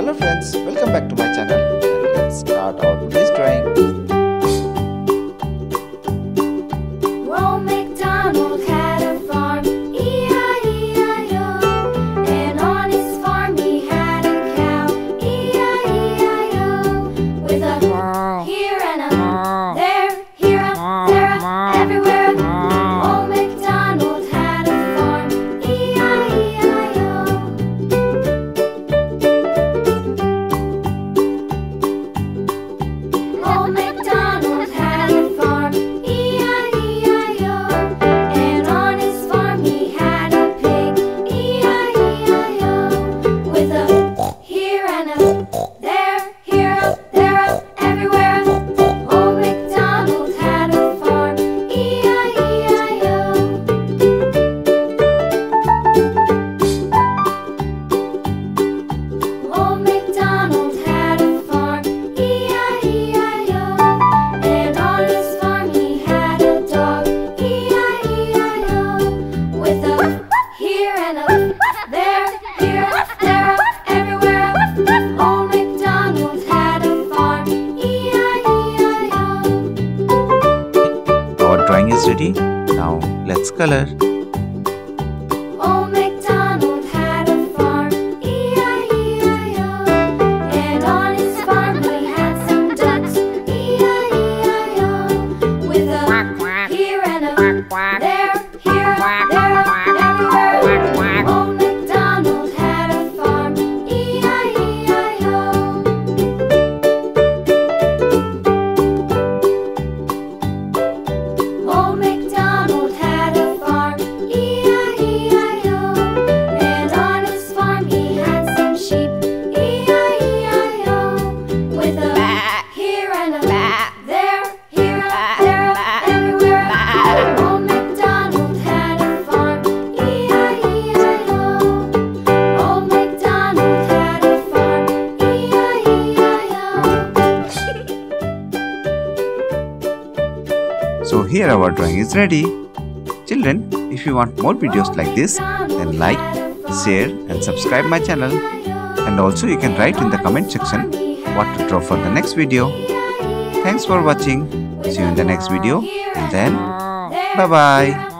Hello friends, welcome back to my channel and let's start our today's drawing. Old MacDonald had a farm, E-I-E-I-O. And on his farm he had a cow, E-I-E-I-O. With a here and a there, here a, there a, everywhere. Old MacDonald had a farm, E-I-E-I-O. Old MacDonald had a farm, E-I-E-I-O. And on his farm he had a pig, E-I-E-I-O. With a here and a there, here a, there a, everywhere. Old MacDonald had a farm, E-I-E-I-O. Old MacDonald had a farm, E-I-E-I-O. And on his farm he had a dog, E-I-E-I-O. With a here and a there, here, there, everywhere. Old MacDonald had a farm, E-I-E-I-O. Our drawing is ready. Now let's color. Old MacDonald had a farm, E-I-E-I-O. And on his farm he had some ducks, E-I-E-I-O. With a here and a there, here, there, everywhere. Old MacDonald had a farm, E-I-E-I-O. Old MacDonald had a farm, E-I-E-I-O. And on his farm he had some sheep, E-I-E-I-O. With a here and a there, here, there, everywhere. Old MacDonald had a farm, E-I-E-I-O. Old MacDonald had a farm, E-I-E-I-O. So here our drawing is ready. Children, if you want more videos like this, then like, share and subscribe my channel. And also you can write in the comment section what to draw for the next video. Thanks for watching. See you in the next video. Till then, bye bye.